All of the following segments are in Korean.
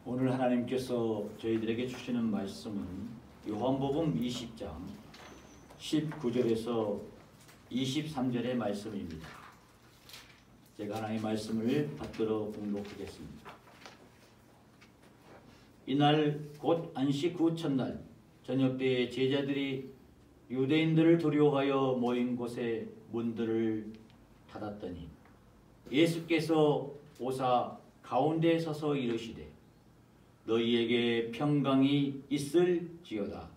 오늘 하나님께서 저희들에게 주시는 말씀은 요한복음 20장 19절에서 23절의 말씀입니다. 제가 하나님의 말씀을 받들어 봉독하겠습니다. 이날 곧 안식 후 첫날 저녁 때에 제자들이 유대인들을 두려워하여 모인 곳에 문들을 닫았더니 예수께서 오사 가운데에 서서 이르시되 너희에게 평강이 있을지어다.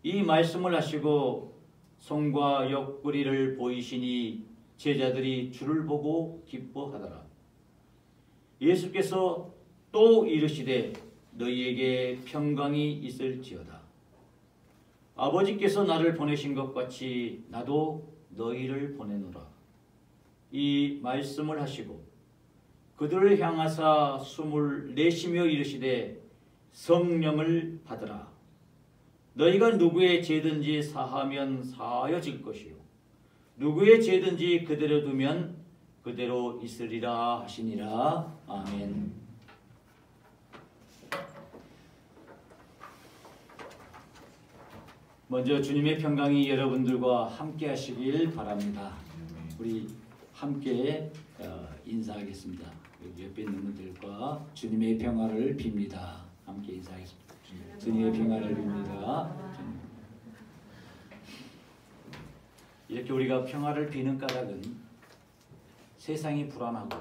이 말씀을 하시고 손과 옆구리를 보이시니 제자들이 주를 보고 기뻐하더라. 예수께서 또 이르시되 너희에게 평강이 있을지어다. 아버지께서 나를 보내신 것 같이 나도 너희를 보내노라. 이 말씀을 하시고 그들을 향하사 숨을 내쉬며 이르시되 성령을 받으라. 너희가 누구의 죄든지 사하면 사하여질 것이요 누구의 죄든지 그대로 두면 그대로 있으리라 하시니라. 아멘. 먼저 주님의 평강이 여러분들과 함께 하시길 바랍니다. 우리 함께 인사하겠습니다. 여기 옆에 있는 분들과 주님의 평화를 빕니다. 함께 인사하겠습니다. 주님의 평화를 빕니다. 이렇게 우리가 평화를 비는 까닭은 세상이 불안하고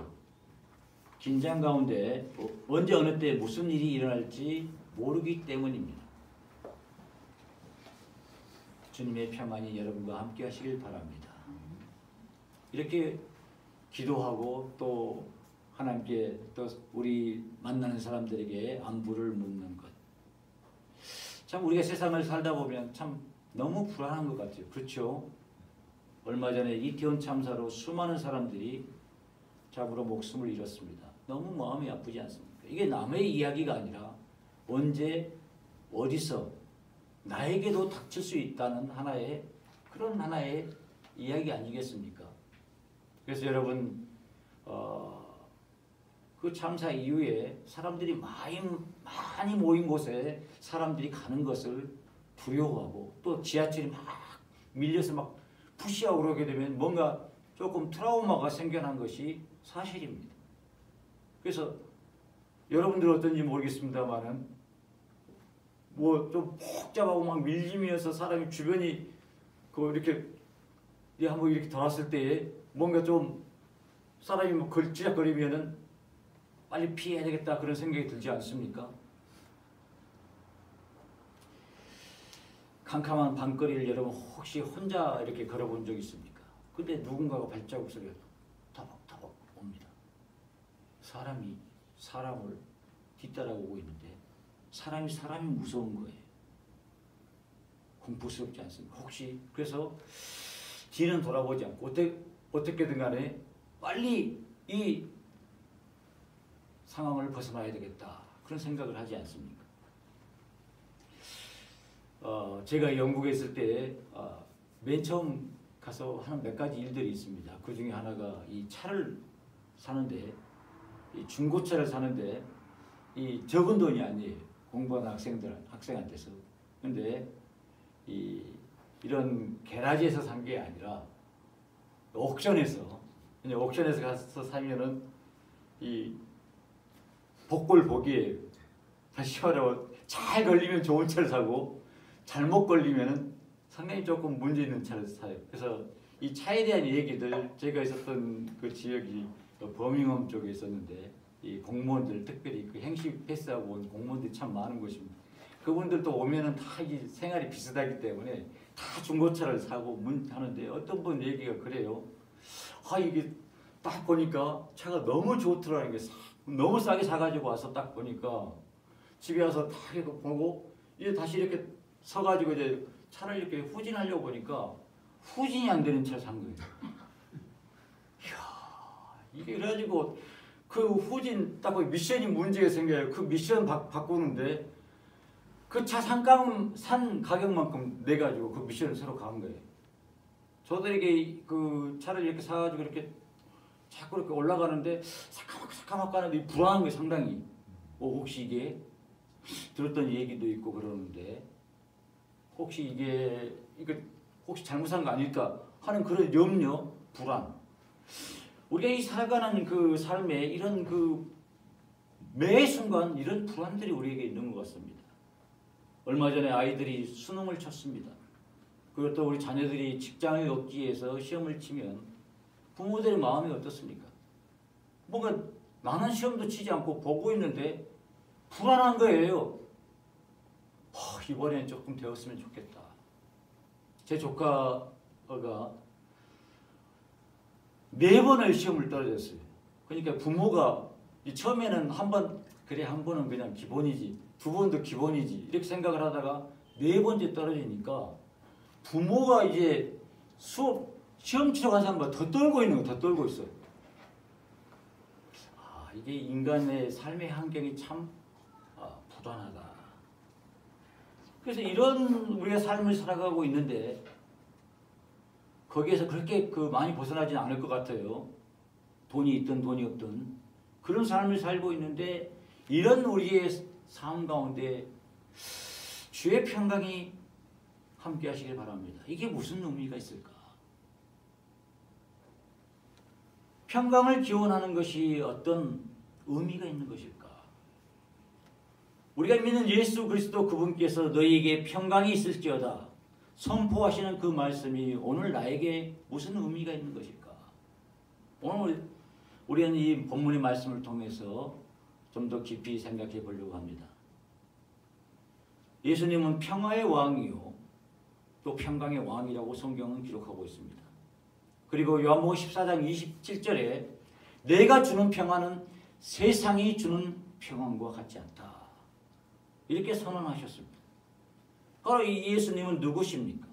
긴장 가운데 언제 어느 때 무슨 일이 일어날지 모르기 때문입니다. 주님의 평안이 여러분과 함께 하시길 바랍니다. 이렇게 기도하고 또 하나님께 또 우리 만나는 사람들에게 안부를 묻는 것. 참 우리가 세상을 살다 보면 참 너무 불안한 것 같아요. 그렇죠? 얼마 전에 이태원 참사로 수많은 사람들이 잡으러 목숨을 잃었습니다. 너무 마음이 아프지 않습니까? 이게 남의 이야기가 아니라 언제 어디서 나에게도 닥칠 수 있다는 그런 하나의 이야기 아니겠습니까? 그래서 여러분 그 참사 이후에 사람들이 많이 모인 곳에 사람들이 가는 것을 두려워하고 또 지하철이 막 밀려서 막 푸시하고 그러게 되면 뭔가 조금 트라우마가 생겨난 것이 사실입니다. 그래서 여러분들 어떤지 모르겠습니다만은 뭐 좀 복잡하고 막 밀리면서 사람이 주변이 이렇게 한번 이렇게 돌았을 때에 뭔가 좀 사람이 뭐 걸치락거리면은 빨리 피해야 되겠다 그런 생각이 들지 않습니까? 캄캄한 밤거리를 여러분 혹시 혼자 이렇게 걸어본 적 있습니까? 근데 누군가가 발자국 소리가 터벅터벅 옵니다. 사람이 사람을 뒤따라오고 있는데 사람이 무서운 거예요. 공포스럽지 않습니까? 혹시 그래서 뒤는 돌아보지 않고 어떻게든 간에 빨리 이 상황을 벗어나야 되겠다 그런 생각을 하지 않습니까? 제가 영국에 있을 때 맨 처음 가서 하는 몇 가지 일들이 있습니다. 그 중에 하나가 이 차를 사는데 이 중고차를 사는데 이 적은 돈이 아니에요. 공부하는 학생한테서. 근데 이런 게라지에서 산 게 아니라 옥션에서 가서 사면은 이 복골 복이에요. 다시 말하면 잘 걸리면 좋은 차를 사고 잘못 걸리면은 상당히 조금 문제 있는 차를 사요. 그래서 이 차에 대한 얘기들 제가 있었던 그 지역이 버밍엄 쪽에 있었는데 이 공무원들 특별히 그 행시 패스하고 온 공무원들이 참 많은 곳입니다. 그분들도 오면은 다 이 생활이 비슷하기 때문에 다 중고차를 사고 하는데 어떤 분 얘기가 그래요. 이게 딱 보니까 차가 너무 좋더라는 게 너무 싸게 사가지고 와서 딱 보니까 집에 와서 딱 이렇게 보고 이제 다시 이렇게 서가지고 이제 차를 이렇게 후진하려고 보니까 후진이 안 되는 차를 산 거예요. 이야, 이게 그래가지고 그 후진 딱 미션이 문제가 생겨요. 그 미션 바꾸는데 그 차 산 가격만큼 내가지고 그 미션을 새로 간 거예요. 저들에게 그 차를 이렇게 사가지고 이렇게 자꾸 이렇게 올라가는데 사카마카 하는데 불안한 거예요, 상당히. 혹시 이게 들었던 얘기도 있고 그러는데 혹시 이거 혹시 잘못한 거 아닐까 하는 그런 염려, 불안. 우리가 이 살아가는 그 삶에 이런 매 순간 이런 불안들이 우리에게 있는 것 같습니다. 얼마 전에 아이들이 수능을 쳤습니다. 그리고 또 우리 자녀들이 직장을 얻기 위해서 시험을 치면 부모들의 마음이 어떻습니까? 뭔가 나는 시험도 치지 않고 보고 있는데 불안한 거예요. 이번엔 조금 되었으면 좋겠다. 제 조카가 4번을 시험을 떨어졌어요. 그러니까 부모가 처음에는 한 번은 그냥 기본이지, 2번도 기본이지 이렇게 생각을 하다가 4번째 떨어지니까 부모가 이제 시험 치러 가서 한번 더 떨고 있는 거, 더 떨고 있어요. 이게 인간의 삶의 환경이 참 불안하다. 그래서 이런 우리가 삶을 살아가고 있는데 거기에서 그렇게 많이 벗어나지는 않을 것 같아요. 돈이 있든 돈이 없든 그런 삶을 살고 있는데 이런 우리의 삶 가운데 주의 평강이 함께 하시길 바랍니다. 이게 무슨 의미가 있을까? 평강을 기원하는 것이 어떤 의미가 있는 것일까? 우리가 믿는 예수 그리스도 그분께서 너희에게 평강이 있을지어다 선포하시는 그 말씀이 오늘 나에게 무슨 의미가 있는 것일까? 오늘 우리는 이 본문의 말씀을 통해서 좀 더 깊이 생각해 보려고 합니다. 예수님은 평화의 왕이요 또 평강의 왕이라고 성경은 기록하고 있습니다. 그리고 요한복음 14장 27절에 내가 주는 평화는 세상이 주는 평안과 같지 않다. 이렇게 선언하셨습니다. 바로 이 예수님은 누구십니까?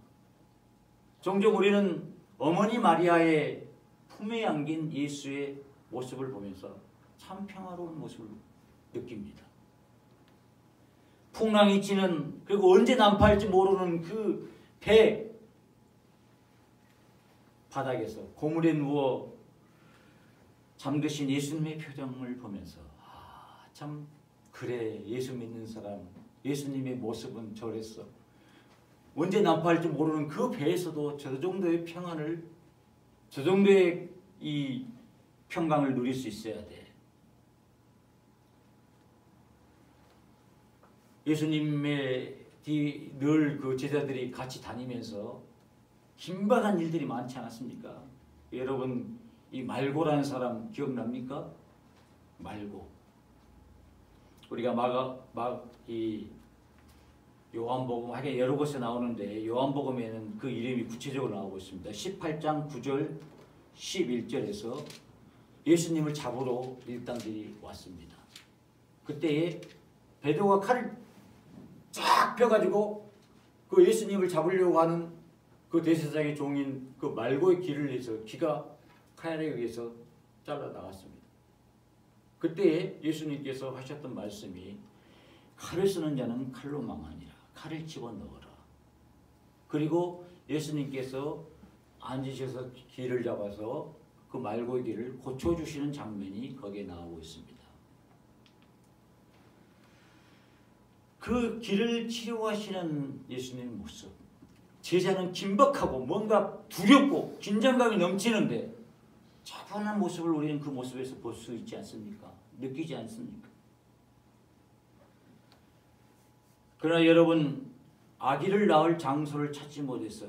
종종 우리는 어머니 마리아의 품에 안긴 예수의 모습을 보면서 참 평화로운 모습을 느낍니다. 풍랑이 치는 그리고 언제 난파할지 모르는 그 배 바닥에서 고물에 누워 잠드신 예수님의 표정을 보면서 참 그래 예수 믿는 사람 예수님의 모습은 저랬어. 언제 난파할지 모르는 그 배에서도 저 정도의 평안을 저 정도의 이 평강을 누릴 수 있어야 돼. 예수님의 늘 그 제자들이 같이 다니면서 힘박한 일들이 많지 않았습니까? 여러분 이 말고라는 사람 기억납니까? 말고. 우리가 이 요한복음 하게 여러 곳에 나오는데 요한복음에는 그 이름이 구체적으로 나오고 있습니다. 18장 9절 11절에서 예수님을 잡으러 일당들이 왔습니다. 그때에 베드로가 칼을 쫙 펴가지고 그 예수님을 잡으려고 하는 그 대제사장의 종인 그 말고의 귀를 내서 귀가 칼에 의해서 잘라 나갔습니다. 그때 예수님께서 하셨던 말씀이 칼을 쓰는 자는 칼로 망하니라. 칼을 집어넣어라. 그리고 예수님께서 앉으셔서 귀를 잡아서 그 말고의 귀를 고쳐주시는 장면이 거기에 나오고 있습니다. 그 귀를 치료하시는 예수님의 모습. 제자는 긴박하고 뭔가 두렵고 긴장감이 넘치는데 차분한 모습을 우리는 그 모습에서 볼 수 있지 않습니까? 느끼지 않습니까? 그러나 여러분 아기를 낳을 장소를 찾지 못해서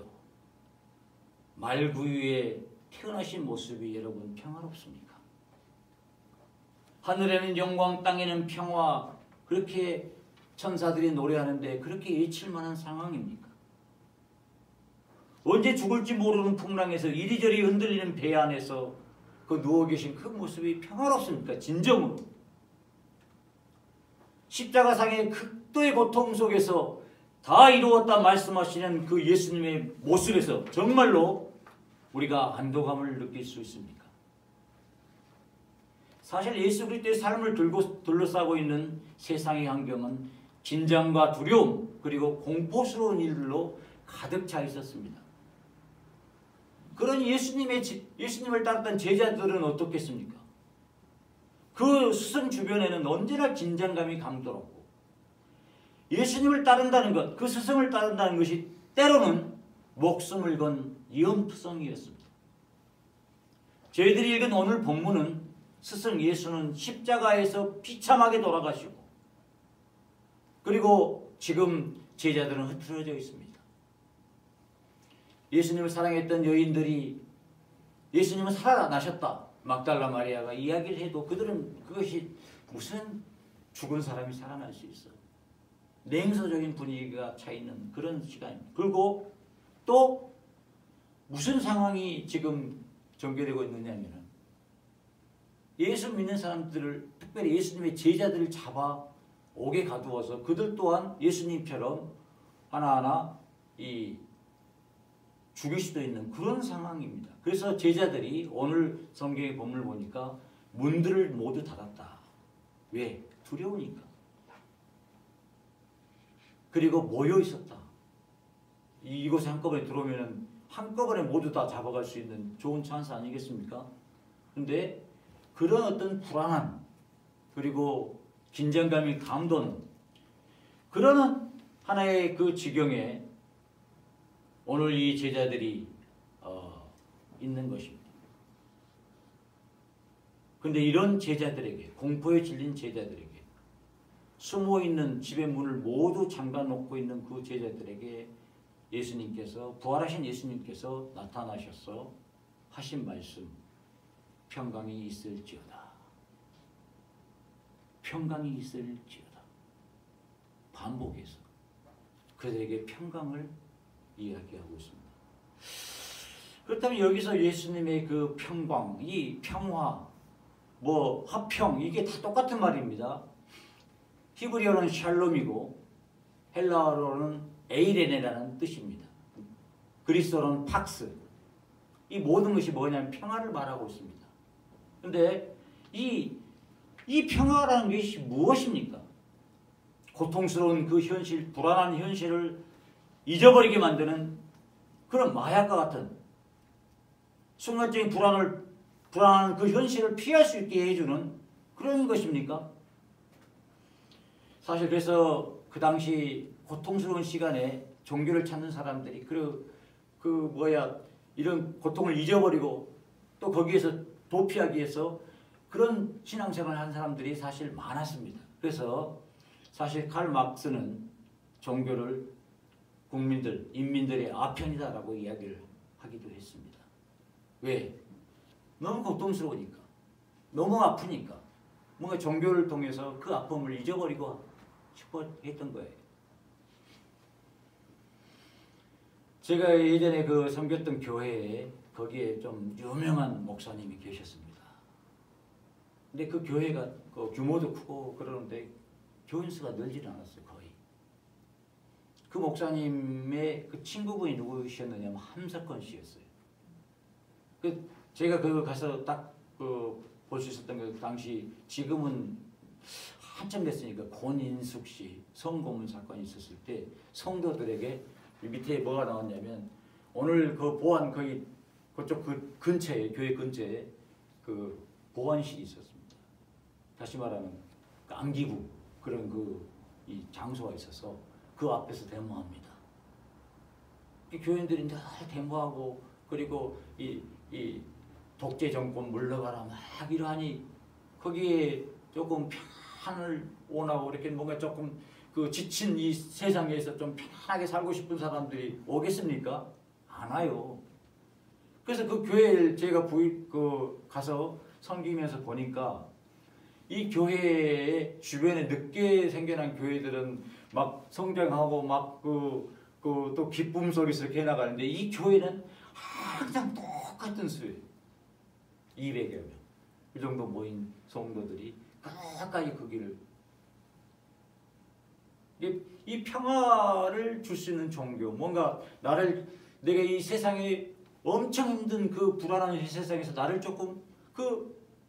말구유에 태어나신 모습이 여러분 평화롭습니까? 하늘에는 영광 땅에는 평화 그렇게 천사들이 노래하는데 그렇게 예칠 만한 상황입니까? 언제 죽을지 모르는 풍랑에서 이리저리 흔들리는 배 안에서 그 누워 계신 그 모습이 평화롭습니까? 진정으로. 십자가상의 극도의 고통 속에서 다 이루었다 말씀하시는 그 예수님의 모습에서 정말로 우리가 안도감을 느낄 수 있습니까? 사실 예수 그리스도의 삶을 둘러싸고 있는 세상의 환경은 긴장과 두려움 그리고 공포스러운 일들로 가득 차 있었습니다. 그러니 예수님을 따랐던 제자들은 어떻겠습니까? 그 스승 주변에는 언제나 긴장감이 감돌았고 예수님을 따른다는 것, 그 스승을 따른다는 것이 때로는 목숨을 건 위험투성이었습니다. 저희들이 읽은 오늘 본문은 스승 예수는 십자가에서 비참하게 돌아가시고 그리고 지금 제자들은 흩어져 있습니다. 예수님을 사랑했던 여인들이 예수님은 살아나셨다 막달라 마리아가 이야기를 해도 그들은 그것이 무슨 죽은 사람이 살아날 수 있어. 냉소적인 분위기가 차 있는 그런 시간입니다. 그리고 또 무슨 상황이 지금 전개되고 있느냐면 예수 믿는 사람들을 특별히 예수님의 제자들을 잡아 옥에 가두어서 그들 또한 예수님처럼 하나하나 죽일 수도 있는 그런 상황입니다. 그래서 제자들이 오늘 성경의 본문을 보니까 문들을 모두 닫았다. 왜? 두려우니까. 그리고 모여 있었다. 이곳에 한꺼번에 들어오면 한꺼번에 모두 다 잡아갈 수 있는 좋은 찬스 아니겠습니까? 근데 그런 어떤 불안함 그리고 긴장감이 감도는 그런 하나의 그 지경에 오늘 이 제자들이 있는 것입니다. 근데 이런 제자들에게 공포에 질린 제자들에게 숨어있는 집의 문을 모두 잠가놓고 있는 그 제자들에게 예수님께서 부활하신 예수님께서 나타나셔서 하신 말씀 평강이 있을지어다. 평강이 있을지어다. 반복해서 그들에게 평강을 이야기하고 있습니다. 그렇다면 여기서 예수님의 그 평강, 이 평화, 뭐 화평 이게 다 똑같은 말입니다. 히브리어는 샬롬이고 헬라어로는 에이레네라는 뜻입니다. 그리스어로는 팍스. 이 모든 것이 뭐냐면 평화를 말하고 있습니다. 그런데 이 평화라는 것이 무엇입니까? 고통스러운 그 현실, 불안한 현실을 잊어버리게 만드는 그런 마약과 같은 순간적인 불안한 그 현실을 피할 수 있게 해주는 그런 것입니까? 사실 그래서 그 당시 고통스러운 시간에 종교를 찾는 사람들이 이런 고통을 잊어버리고 또 거기에서 도피하기 위해서 그런 신앙생활을 한 사람들이 사실 많았습니다. 그래서 사실 칼 막스는 종교를 인민들의 아편이다라고 이야기를 하기도 했습니다. 왜? 너무 고통스러우니까, 너무 아프니까 뭔가 종교를 통해서 그 아픔을 잊어버리고 싶어 했던 거예요. 제가 예전에 그 섬겼던 교회에 거기에 좀 유명한 목사님이 계셨습니다. 근데 그 교회가 그 규모도 크고 그러는데 교인 수가 늘지는 않았어요. 거의. 그 목사님의 그 친구분이 누구셨느냐면 함석헌 씨였어요. 제가 가서 딱 볼 수 있었던 그 당시 지금은 한참 됐으니까 권인숙 씨 성고문 사건이 있었을 때 성도들에게 밑에 뭐가 나왔냐면 오늘 그 보안 거기 그쪽 그 근처에 교회 근처에 그 보안실이 있었습니다. 다시 말하면 그 암기부 그런 이 장소가 있어서 그 앞에서 데모합니다. 교인들이 늘 데모하고 그리고 이 독재 정권 물러가라 막 이러하니 거기에 조금 편을 원하고 이렇게 뭔가 조금 그 지친 이 세상에서 좀 편하게 살고 싶은 사람들이 오겠습니까? 안 와요. 그래서 그 교회를 제가 가서 섬기면서 보니까 이 교회의 주변에 늦게 생겨난 교회들은 막 성장하고 막 또 기쁨 속에서 이렇게 해나가는데 이 교회는 항상 똑같은 수예요. 200여 명. 이 정도 모인 성도들이 가까이 그 길을 이 평화를 줄 수 있는 종교 뭔가 내가 이 세상에 엄청 힘든 그 불안한 세상에서 나를 조금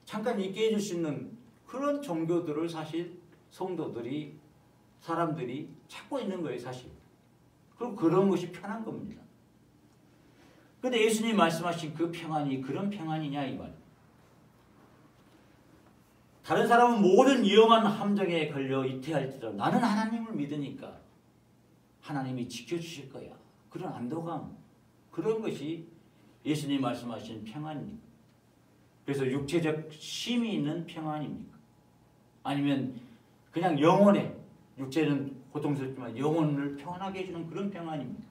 잠깐 있게 해줄 수 있는 그런 종교들을 사실 성도들이 사람들이 찾고 있는 거예요 사실. 그럼 그런 것이 편한 겁니다. 그런데 예수님이 말씀하신 그 평안이 그런 평안이냐 이 말. 다른 사람은 모든 위험한 함정에 걸려 이태할지라도 나는 하나님을 믿으니까 하나님이 지켜주실 거야. 그런 안도감, 그런 것이 예수님이 말씀하신 평안입니까? 그래서 육체적 쉼이 있는 평안입니까? 아니면 그냥 영혼에, 육체는 고통스럽지만 영혼을 평안하게 해주는 그런 평안입니까?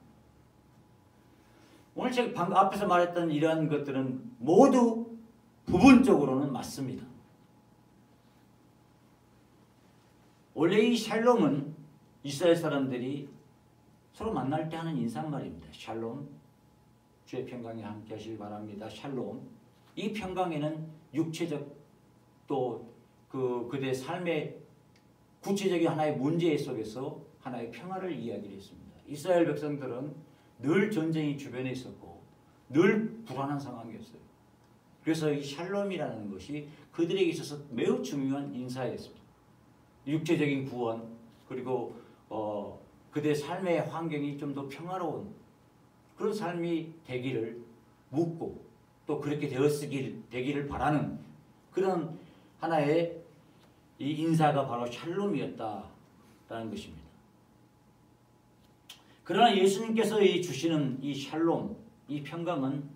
오늘 제가 방금 앞에서 말했던 이러한 것들은 모두 부분적으로는 맞습니다. 원래 이 샬롬은 이스라엘 사람들이 서로 만날 때 하는 인사말입니다. 샬롬, 주의 평강이 함께 하시길 바랍니다. 샬롬. 이 평강에는 육체적 또 그들의 삶의 구체적인 하나의 문제 속에서 하나의 평화를 이야기를 했습니다. 이스라엘 백성들은 늘 전쟁이 주변에 있었고 늘 불안한 상황이었어요. 그래서 이 샬롬이라는 것이 그들에게 있어서 매우 중요한 인사였습니다. 육체적인 구원, 그리고 그들의 삶의 환경이 좀 더 평화로운 그런 삶이 되기를 묻고 또 그렇게 되기를 바라는 그런 하나의 이 인사가 바로 샬롬이었다라는 것입니다. 그러나 예수님께서 주시는 이 샬롬, 이 평강은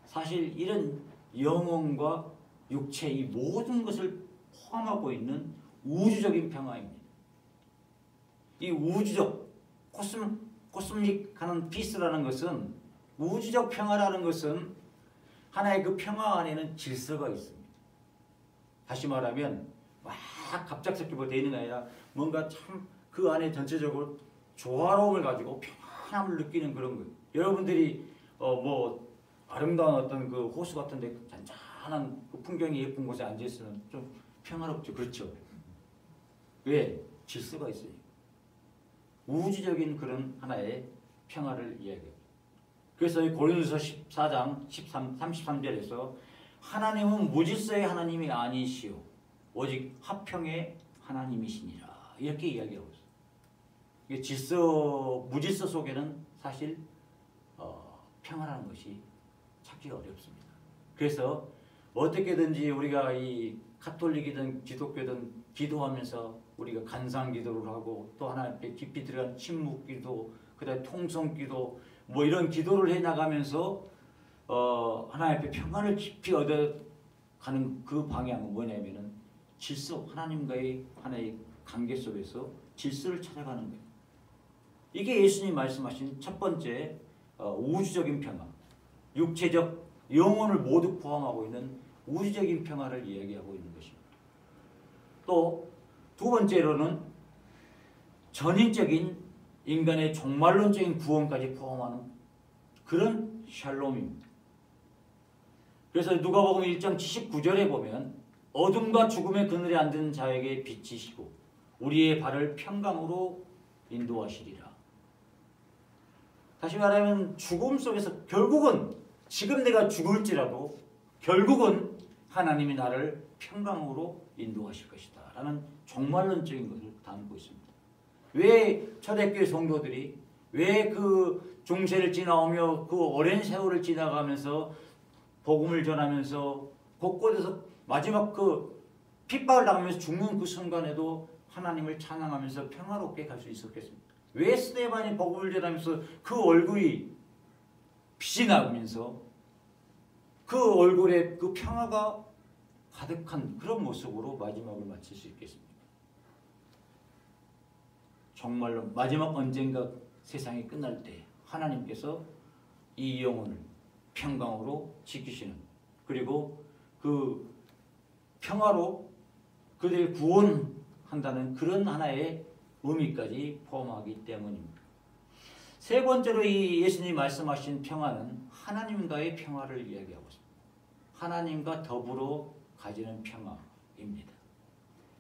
사실 이런 영혼과 육체 이 모든 것을 포함하고 있는 우주적인 평화입니다. 이 우주적 코스믹하는 피스라는 것은 우주적 평화라는 것은 하나의 그 평화 안에는 질서가 있습니다. 다시 말하면 막 갑작스럽게 뭐 되는 게 아니라 뭔가 참 그 안에 전체적으로 조화로움을 가지고 평안함을 느끼는 그런 거예요. 여러분들이 뭐 아름다운 어떤 그 호수 같은데 잔잔한 그 풍경이 예쁜 곳에 앉아 있으면 좀 평화롭죠. 그렇죠? 왜? 질서가 있어요. 우주적인 그런 하나의 평화를 이야기해요. 그래서 고린도서 14장 33절에서 하나님은 무질서의 하나님이 아니시오 오직 화평의 하나님이시니라 이렇게 이야기하고 있어요. 이게 무질서 속에는 사실 평화라는 것이 찾기 어렵습니다. 그래서 어떻게든지 우리가 이 가톨릭이든 기독교든 기도하면서 우리가 간상기도를 하고 또 하나님께 깊이 들어간 침묵기도, 그다음에 통성기도 뭐 이런 기도를 해나가면서 하나님 앞에 평안을 깊이 얻어가는 그 방향은 뭐냐면은 질서, 하나님과의 하나의 관계 속에서 질서를 찾아가는 거예요. 이게 예수님이 말씀하신 첫 번째 우주적인 평화, 육체적 영혼을 모두 포함하고 있는 우주적인 평화를 이야기하고 있는 것입니다. 또 두 번째로는 전인적인 인간의 종말론적인 구원까지 포함하는 그런 샬롬입니다. 그래서 누가복음 1장 79절에 보면 어둠과 죽음의 그늘에 앉은 자에게 빛이시고 우리의 발을 평강으로 인도하시리라. 다시 말하면 죽음 속에서 결국은 지금 내가 죽을지라도 결국은 하나님이 나를 평강으로 인도하실 것이다 라는 종말론적인 것을 담고 있습니다. 왜 초대교회 성도들이 왜 그 중세를 지나오며 그 오랜 세월을 지나가면서 복음을 전하면서 곳곳에서 마지막 그 핍박을 당하면서 죽는 그 순간에도 하나님을 찬양하면서 평화롭게 갈 수 있었겠습니까? 왜 스데반이 복음을 전하면서 그 얼굴이 빛이 나면서 그 얼굴에 그 평화가 가득한 그런 모습으로 마지막을 마칠 수 있겠습니까? 정말로 마지막 언젠가 세상이 끝날 때 하나님께서 이 영혼을 평강으로 지키시는, 그리고 그 평화로 그들을 구원한다는 그런 하나의 의미까지 포함하기 때문입니다. 세 번째로 이 예수님이 말씀하신 평화는 하나님과의 평화를 이야기하고 있습니다. 하나님과 더불어 가지는 평화입니다.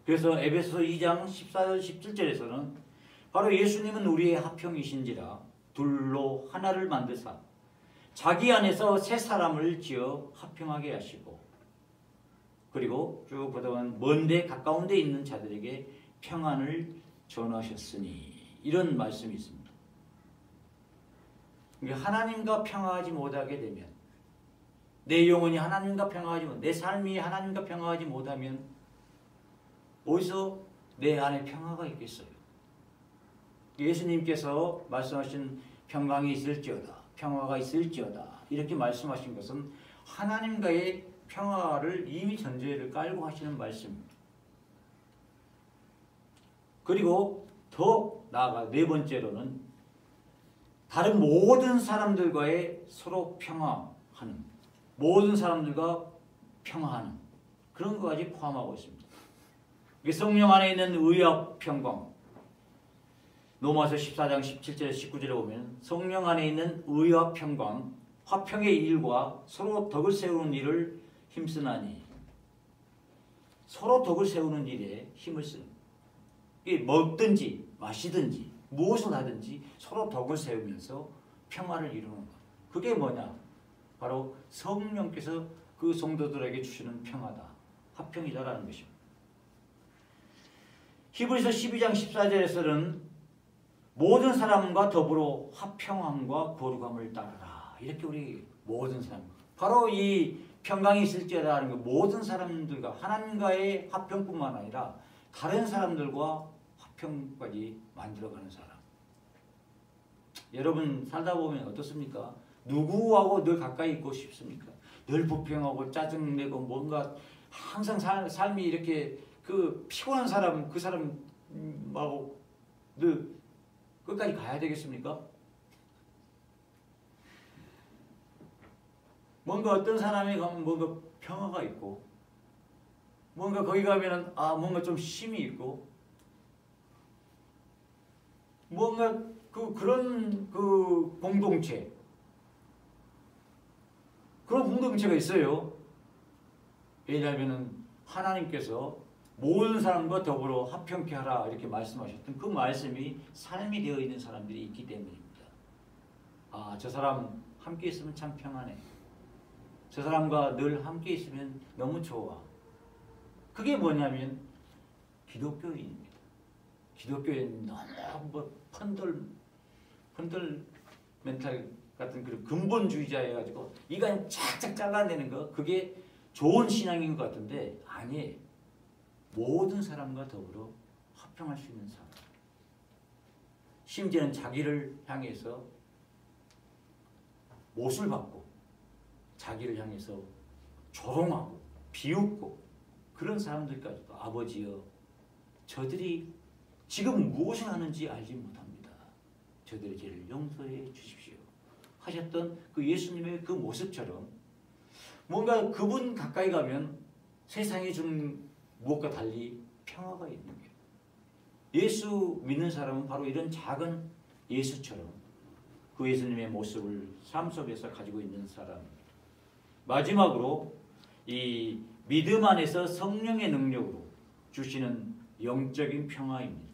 그래서 에베소서 2장 14절 17절에서는 바로 예수님은 우리의 화평이신지라 둘로 하나를 만드사 자기 안에서 새 사람을 지어 화평하게 하시고, 그리고 쭉 보다보면 먼데 가까운 데 있는 자들에게 평안을 전하셨으니 이런 말씀이 있습니다. 하나님과 평화하지 못하게 되면, 내 영혼이 하나님과 평화하지 못, 내 삶이 하나님과 평화하지 못하면 어디서 내 안에 평화가 있겠어요? 예수님께서 말씀하신 평강이 있을지어다, 평화가 있을지어다 이렇게 말씀하신 것은 하나님과의 평화를 이미 전제를 깔고 하시는 말씀입니다. 그리고 더 나아가 네 번째로는 다른 모든 사람들과의 서로 평화하는, 모든 사람들과 평화하는 그런 것까지 포함하고 있습니다. 성령 안에 있는 의와 평강, 로마서 14장 17절 19절에 보면 성령 안에 있는 의와 평강, 화평의 일과 서로 덕을 세우는 일을 힘쓰나니, 서로 덕을 세우는 일에 힘을 쓰는, 먹든지 마시든지 무엇을 하든지 서로 덕을 세우면서 평화를 이루는 것. 그게 뭐냐? 바로 성령께서 그 성도들에게 주시는 평화다, 화평이다라는 것입니다. 히브리서 12장 14절에서는 모든 사람과 더불어 화평함과 거룩함을 따르라. 이렇게 우리 모든 사람, 바로 이 평강이 있을지어다라는 거, 모든 사람들과 하나님과의 화평뿐만 아니라 다른 사람들과 화평까지 만들어가는 사람. 여러분 살다 보면 어떻습니까? 누구하고 늘 가까이 있고 싶습니까? 늘 불평하고 짜증내고 뭔가 항상 삶이 이렇게 그 피곤한 사람, 그 사람하고 늘 끝까지 가야 되겠습니까? 뭔가 어떤 사람이 가면 뭔가 평화가 있고, 뭔가 거기 가면은 뭔가 좀 쉼이 있고, 뭔가 그런 공동체, 그런 공동체가 있어요. 왜냐하면은 하나님께서 모든 사람과 더불어 화평케 하라 이렇게 말씀하셨던 그 말씀이 삶이 되어 있는 사람들이 있기 때문입니다. 저 사람 함께 있으면 참 평안해. 저 사람과 늘 함께 있으면 너무 좋아. 그게 뭐냐면 기독교인입니다. 기독교인 너무 펀들 멘탈 같은 그런 근본주의자 해가지고 이간 착착 잘라내는 거, 그게 좋은 신앙인 것 같은데 아니에요. 모든 사람과 더불어 화평할 수 있는 사람. 심지어는 자기를 향해서 못을 받고 자기를 향해서 조롱하고 비웃고 그런 사람들까지도 아버지여 저들이 지금 무엇을 하는지 알지 못합니다. 저들의 죄를 용서해 주십시오 하셨던 그 예수님의 그 모습처럼 뭔가 그분 가까이 가면 세상이 준 무엇과 달리 평화가 있는 거예요. 예수 믿는 사람은 바로 이런 작은 예수처럼 그 예수님의 모습을 삶 속에서 가지고 있는 사람입니다. 마지막으로 이 믿음 안에서 성령의 능력으로 주시는 영적인 평화입니다.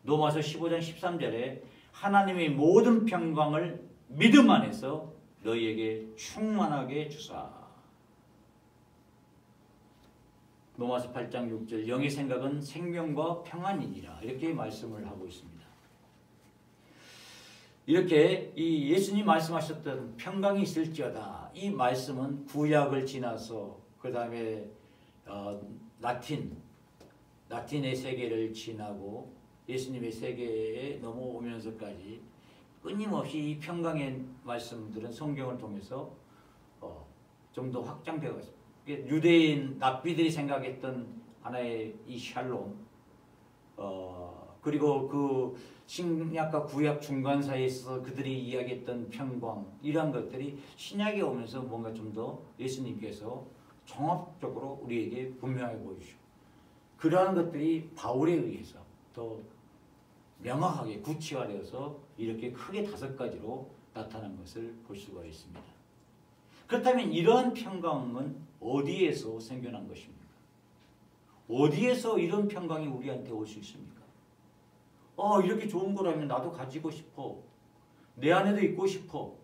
로마서 15장 13절에 하나님의 모든 평강을 믿음 안에서 너희에게 충만하게 주사. 로마서 8장 6절 영의 생각은 생명과 평안이니라 이렇게 말씀을 하고 있습니다. 이렇게 이 예수님 말씀하셨던 평강이 있을지어다, 이 말씀은 구약을 지나서 그 다음에 라틴의 세계를 지나고 예수님의 세계에 넘어오면서까지 끊임없이 이 평강의 말씀들은 성경을 통해서 좀 더 확장되어 있습니다. 유대인 랍비들이 생각했던 하나의 이 샬롬, 그리고 그 신약과 구약 중간 사이에 있어서 그들이 이야기했던 평강, 이러한 것들이 신약에 오면서 뭔가 좀 더 예수님께서 종합적으로 우리에게 분명하게 보여주시고, 그러한 것들이 바울에 의해서 더 명확하게 구체화되어서 이렇게 크게 5가지로 나타난 것을 볼 수가 있습니다. 그렇다면 이러한 평강은 어디에서 생겨난 것입니까? 어디에서 이런 평강이 우리한테 올 수 있습니까? 이렇게 좋은 거라면 나도 가지고 싶어. 내 안에도 있고 싶어.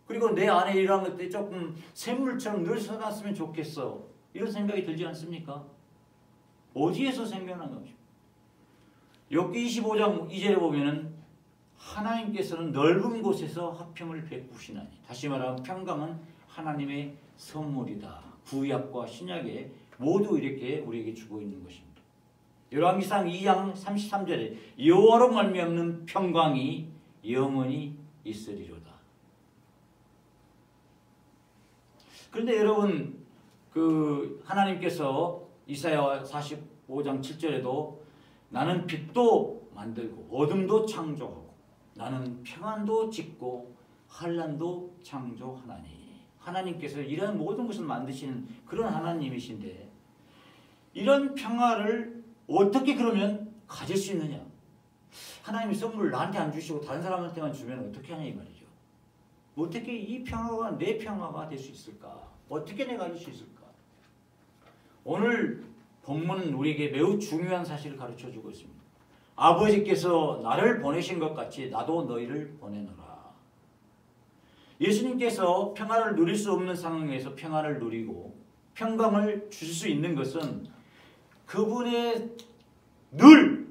그리고 내 안에 이러한 것들이 조금 샘물처럼 늘 쏟았으면 좋겠어. 이런 생각이 들지 않습니까? 어디에서 생겨난 것입니까? 욥기 25장 2절에 보면은 하나님께서는 넓은 곳에서 화평을 베푸시나니, 다시 말하면 평강은 하나님의 선물이다. 구약과 신약에 모두 이렇게 우리에게 주고 있는 것입니다. 열왕기상 2장 33절에 여호와로 말미암는 평강이 영원히 있으리로다. 그런데 여러분 하나님께서 이사야 45장 7절에도 나는 빛도 만들고 어둠도 창조하고 나는 평안도 짓고 환난도 창조하나니. 하나님께서 이런 모든 것을 만드시는 그런 하나님이신데 이런 평화를 어떻게 그러면 가질 수 있느냐? 하나님이 선물을 나한테 안 주시고 다른 사람한테만 주면 어떻게 하냐 이 말이죠. 어떻게 이 평화가 내 평화가 될 수 있을까? 어떻게 내가 가질 수 있을까? 오늘 본문은 우리에게 매우 중요한 사실을 가르쳐주고 있습니다. 아버지께서 나를 보내신 것 같이 나도 너희를 보내노라. 예수님께서 평화를 누릴 수 없는 상황에서 평화를 누리고 평강을 줄 수 있는 것은 그분의 늘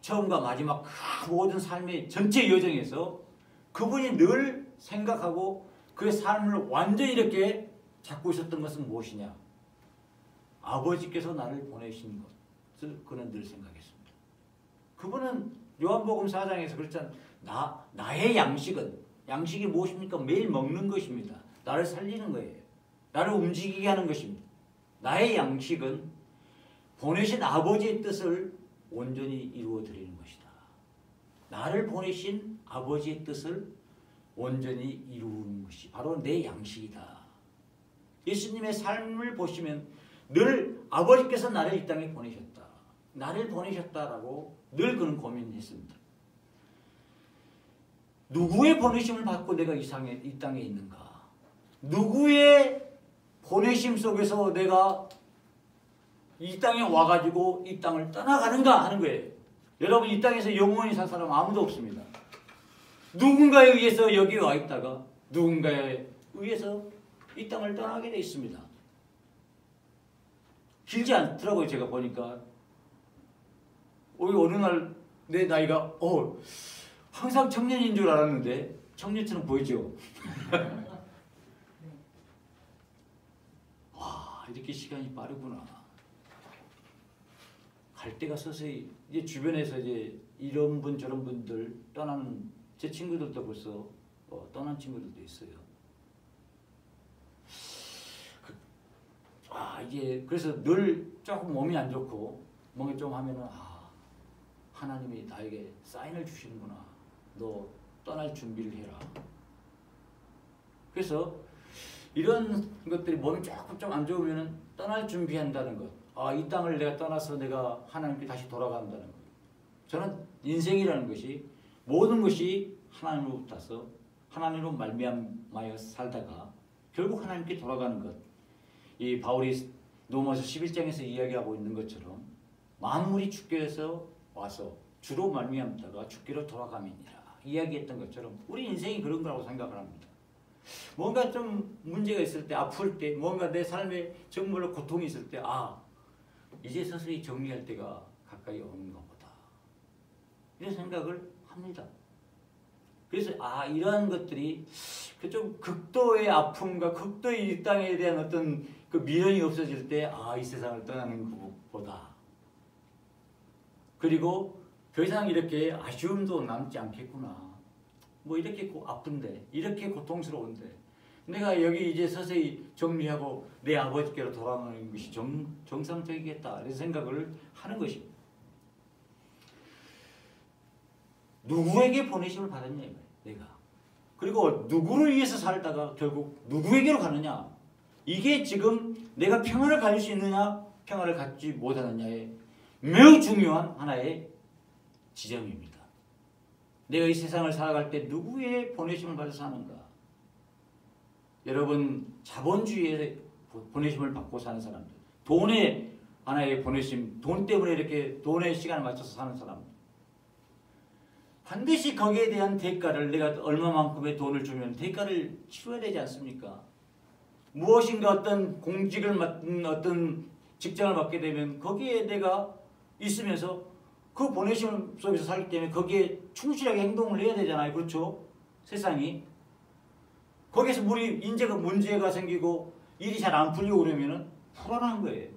처음과 마지막 그 모든 삶의 전체 여정에서 그분이 늘 생각하고 그의 삶을 완전히 이렇게 잡고 있었던 것은 무엇이냐? 아버지께서 나를 보내신 것을 그는 늘 생각했습니다. 그분은 요한복음 4장에서 그랬잖아요. 나의 양식이 무엇입니까? 매일 먹는 것입니다. 나를 살리는 거예요. 나를 움직이게 하는 것입니다. 나의 양식은 보내신 아버지의 뜻을 온전히 이루어 드리는 것이다. 나를 보내신 아버지의 뜻을 온전히 이루는 것이 바로 내 양식이다. 예수님의 삶을 보시면 늘 아버지께서 나를 이 땅에 보내셨다. 나를 보내셨다라고 늘 그는 고민했습니다. 누구의 보내심을 받고 내가 이 땅에 있는가? 누구의 보내심 속에서 내가 이 땅에 와가지고 이 땅을 떠나가는가 하는 거예요. 여러분 이 땅에서 영원히 살 사람 아무도 없습니다. 누군가에 의해서 여기 와 있다가 누군가에 의해서 이 땅을 떠나게 돼 있습니다. 길지 않더라고요. 제가 보니까 어느 날 내 나이가 항상 청년인 줄 알았는데 청년처럼 보이죠. 와, 이렇게 시간이 빠르구나. 갈 때가 서서히 이제 주변에서 이제 이런 분 저런 분들 떠나는 제 친구들도 벌써 떠난 친구들도 있어요. 이게 그래서 늘 조금 몸이 안 좋고 뭔가 좀 하면은 하나님이 나에게 사인을 주시는구나. 너 떠날 준비를 해라. 그래서 이런 것들이 몸이 조금 좀 안 좋으면은 떠날 준비한다는 것. 이 땅을 내가 떠나서 내가 하나님께 다시 돌아간다는 것. 저는 인생이라는 것이 모든 것이 하나님으로부터서 하나님으로 말미암아 살다가 결국 하나님께 돌아가는 것. 이 바울이 로마서 11장에서 이야기하고 있는 것처럼 만물이 주께서 와서 주로 말미암다가 주께로 돌아감이니라 이야기했던 것처럼 우리 인생이 그런 거라고 생각을 합니다. 뭔가 좀 문제가 있을 때 아플 때 뭔가 내 삶에 정말로 고통이 있을 때 이제 서서히 정리할 때가 가까이 오는가 보다 이런 생각을 합니다. 그래서 이러한 것들이 좀 극도의 아픔과 극도의 이 땅에 대한 어떤 그 미련이 없어질 때 이 세상을 떠나는 것보다 그리고 더 이상 이렇게 아쉬움도 남지 않겠구나. 뭐 이렇게 아픈데 이렇게 고통스러운데 내가 여기 이제 서서히 정리하고 내 아버지께로 돌아가는 것이 정상적이겠다 이런 생각을 하는 것입니다. 누구에게 보내심을 받았냐 내가. 그리고 누구를 위해서 살다가 결국 누구에게로 가느냐. 이게 지금 내가 평화를 가질 수 있느냐 평화를 갖지 못하느냐의 매우 중요한 하나의 지점입니다. 내가 이 세상을 살아갈 때 누구의 보내심을 받아서 사는가. 여러분 자본주의에 보내심을 받고 사는 사람들, 돈의 하나의 보내심, 돈 때문에 이렇게 돈의 시간을 맞춰서 사는 사람들, 반드시 거기에 대한 대가를 내가 얼마만큼의 돈을 주면 대가를 치러야 되지 않습니까? 무엇인가 어떤 공직을 맡은 어떤 직장을 맡게 되면 거기에 내가 있으면서 그 보내심 속에서 살기 때문에 거기에 충실하게 행동을 해야 되잖아요. 그렇죠? 세상이. 거기에서 문제가 생기고 일이 잘 안 풀리고 그러면은 불안한 거예요.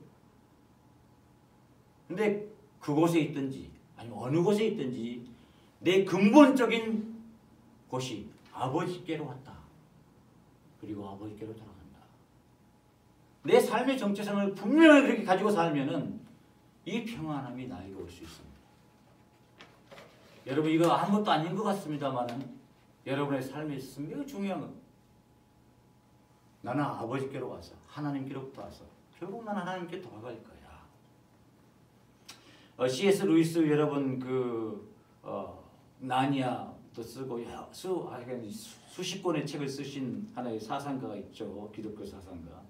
근데 그곳에 있든지 아니면 어느 곳에 있든지 내 근본적인 곳이 아버지께로 왔다. 그리고 아버지께로 돌아간다. 내 삶의 정체성을 분명히 그렇게 가지고 살면은 이 평안함이 나에게 올 수 있습니다. 여러분 이거 아무것도 아닌 것 같습니다만은 여러분의 삶에 있어서 매우 중요한 것. 나는 아버지께로 와서 하나님께로부터 와서 결국 나는 하나님께 돌아갈 거야. C.S. 루이스 여러분 나니아도 쓰고 수십 권의 책을 쓰신 하나의 사상가가 있죠. 기독교 사상가.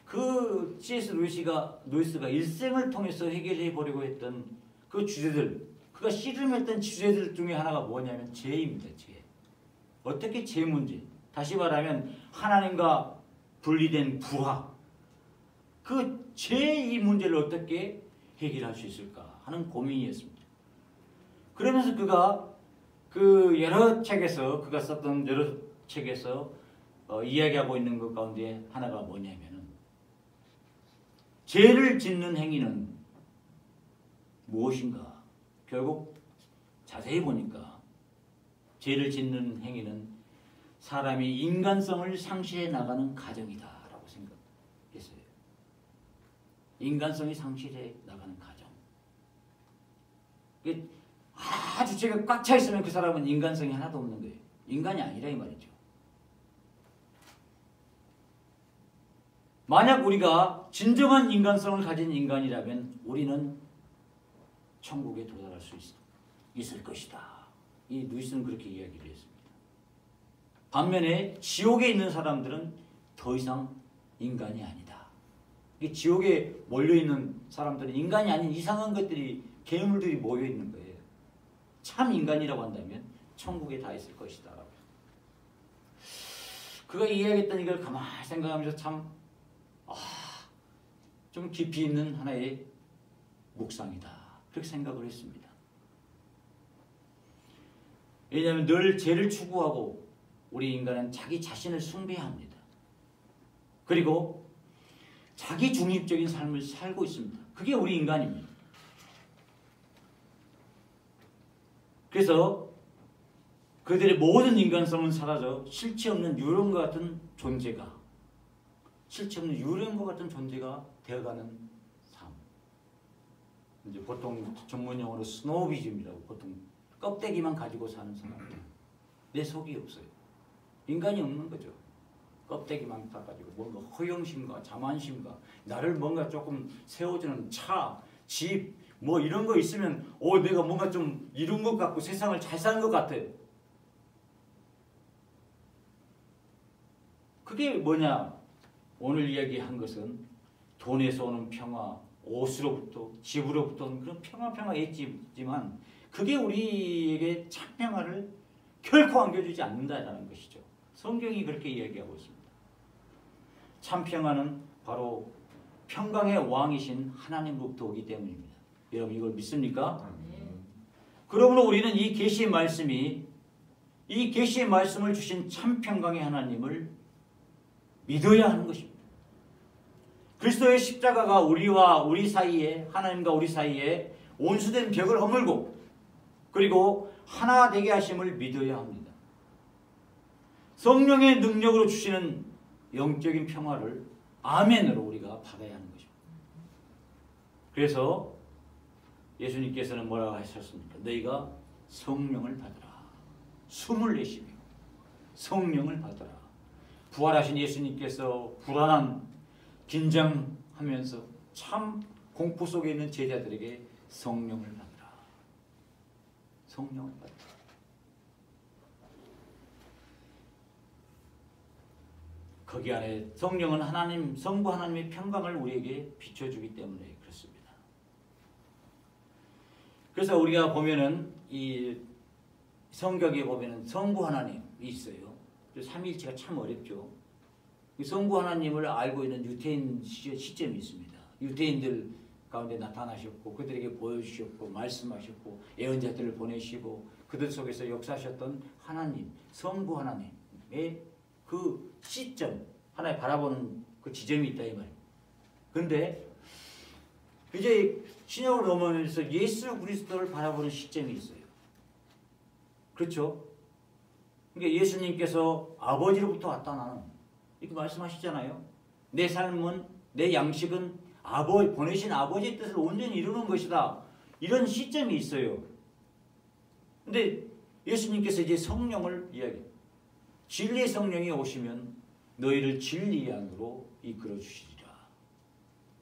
그 C.S. 루이스가 일생을 통해서 해결해 보려고 했던 그 주제들, 그가 씨름했던 주제들 중에 하나가 뭐냐면 죄입니다. 죄. 어떻게 죄 문제? 다시 말하면 하나님과 분리된 불화. 그 죄의 문제를 어떻게 해결할 수 있을까 하는 고민이었습니다. 그러면서 그가 그 여러 책에서 그가 썼던 여러 책에서 이야기하고 있는 것 가운데 하나가 뭐냐면은 죄를 짓는 행위는 무엇인가? 결국 자세히 보니까 죄를 짓는 행위는 사람이 인간성을 상실해 나가는 과정이다 라고 생각했어요. 인간성이 상실해 나가는 과정. 아주 죄가 꽉 차 있으면 그 사람은 인간성이 하나도 없는 거예요. 인간이 아니라 이 말이죠. 만약 우리가 진정한 인간성을 가진 인간이라면 우리는 천국에 도달할 수 있을 것이다. 이 루이스는 그렇게 이야기를 했습니다. 반면에 지옥에 있는 사람들은 더 이상 인간이 아니다. 지옥에 몰려있는 사람들은 인간이 아닌 이상한 것들이 괴물들이 모여있는 거예요. 참 인간이라고 한다면 천국에 다 있을 것이다. 그가 이야기했던 이걸 가만히 생각하면서 참 좀 깊이 있는 하나의 묵상이다. 그렇게 생각을 했습니다. 왜냐하면 늘 죄를 추구하고 우리 인간은 자기 자신을 숭배합니다. 그리고 자기 중립적인 삶을 살고 있습니다. 그게 우리 인간입니다. 그래서 그들의 모든 인간성은 사라져 실체 없는 유령과 같은 존재가 되어가는 삶. 이제 보통 전문용어로 스노비즘이라고 보통 껍데기만 가지고 사는 사람들. 내 속이 없어요. 인간이 없는 거죠. 껍데기만 다 가지고 뭔가 허영심과 자만심과 나를 뭔가 조금 세워주는 차, 집, 뭐 이런 거 있으면 내가 뭔가 좀 이룬 것 같고 세상을 잘 사는 것 같아요. 그게 뭐냐? 오늘 이야기한 것은 돈에서 오는 평화, 옷으로부터, 집으로부터 오는 그런 평화 있지만 그게 우리에게 참 평화를 결코 안겨주지 않는다라는 것이죠. 성경이 그렇게 이야기하고 있습니다. 참 평화는 바로 평강의 왕이신 하나님으로부터 오기 때문입니다. 여러분 이걸 믿습니까? 그러므로 우리는 이 계시의 말씀을 주신 참 평강의 하나님을 믿어야 하는 것입니다. 그리스도의 십자가가 우리 사이에 하나님과 우리 사이에 온수된 벽을 허물고 그리고 하나 되게 하심을 믿어야 합니다. 성령의 능력으로 주시는 영적인 평화를 아멘으로 우리가 받아야 하는 것입니다. 그래서 예수님께서는 뭐라고 하셨습니까? 너희가 성령을 받으라. 숨을 내쉬며 성령을 받으라. 부활하신 예수님께서 불안한 긴장하면서 참 공포 속에 있는 제자들에게 성령을 받으라. 성령을 받으라. 거기 안에 성령은 성부 하나님의 평강을 우리에게 비춰주기 때문에 그렇습니다. 그래서 우리가 보면은 이 성경에 보면은 성부 하나님이 있어요. 삼위일체가 참 어렵죠. 성부 하나님을 알고 있는 유태인 시점이 있습니다. 유태인들 가운데 나타나셨고 그들에게 보여주셨고 말씀하셨고 예언자들을 보내시고 그들 속에서 역사하셨던 하나님, 성부 하나님의 그 시점, 하나의 바라보는 그 지점이 있다 이 말이에요. 그런데 이제 신약으로 넘어오면서 예수 그리스도를 바라보는 시점이 있어요. 그렇죠? 그러니까 예수님께서 아버지로부터 왔다 나는 이렇게 말씀하시잖아요. 내 삶은 내 양식은 보내신 아버지의 뜻을 온전히 이루는 것이다. 이런 시점이 있어요. 근데 예수님께서 이제 성령을 이야기해요. 진리의 성령이 오시면 너희를 진리 안으로 이끌어 주시리라.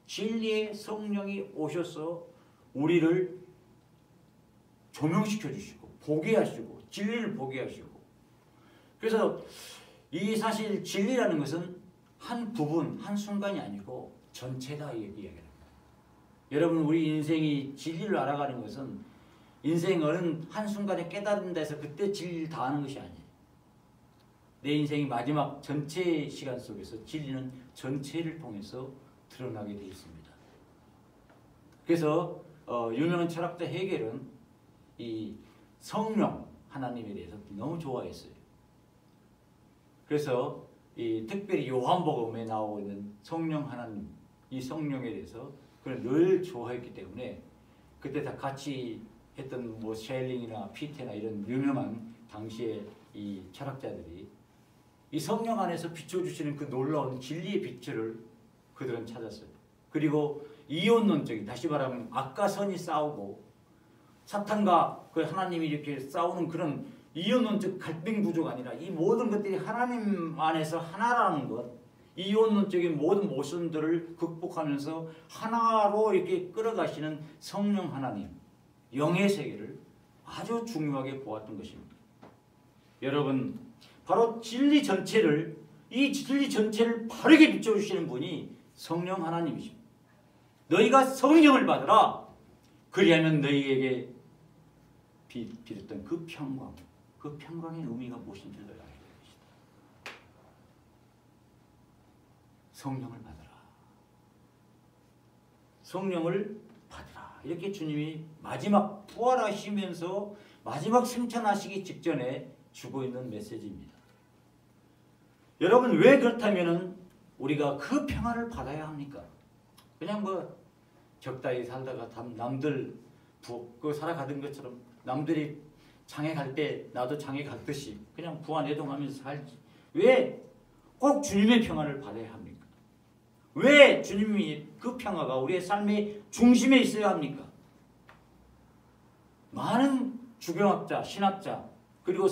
진리의 성령이 오셔서 우리를 조명시켜 주시고 보게 하시고 진리를 보게 하시고, 그래서 이 사실 진리라는 것은 한 부분 한 순간이 아니고 전체다 이야기합니다. 여러분 우리 인생이 진리를 알아가는 것은 인생 어느 한순간에 깨달은 데서 그때 진리를 다 하는 것이 아니에요. 내 인생의 마지막 전체 시간 속에서 진리는 전체를 통해서 드러나게 되어 있습니다. 그래서 유명한 철학자 헤겔은 이 성령 하나님에 대해서 너무 좋아했어요. 그래서 특별히 요한복음에 나오고 있는 성령 하나님, 이 성령에 대해서 그를 늘 좋아했기 때문에 그때 다 같이 했던 뭐 셸링이나 피테나 이런 유명한 당시의 이 철학자들이 이 성령 안에서 비춰주시는 그 놀라운 진리의 빛을 그들은 찾았어요. 그리고 이혼론적인, 다시 말하면 악과 선이 싸우고 사탄과 그 하나님이 이렇게 싸우는 그런 이혼론적 갈등 구조가 아니라 이 모든 것들이 하나님 안에서 하나라는 것, 이혼론적인 모든 모순들을 극복하면서 하나로 이렇게 끌어가시는 성령 하나님, 영의 세계를 아주 중요하게 보았던 것입니다. 여러분, 바로 진리 전체를, 이 진리 전체를 바르게 비춰주시는 분이 성령 하나님이십니다. 너희가 성령을 받으라. 그리하면 너희에게 비렸던 그 평강, 그 평강의 의미가 무엇인지를 알게 될 것이다. 성령을 받으라. 성령을 받으라. 이렇게 주님이 마지막 부활하시면서 마지막 승천하시기 직전에 주고 있는 메시지입니다. 여러분 왜 그렇다면은 우리가 그 평화를 받아야 합니까? 그냥 뭐 적당히 살다가 남들 살아가던 것처럼 남들이 장에 갈 때 나도 장에 갔듯이 그냥 부안해동하면서 살지. 왜 꼭 주님의 평화를 받아야 합니까? 왜 주님이 그 평화가 우리의 삶의 중심에 있어야 합니까? 많은 주경학자, 신학자, 그리고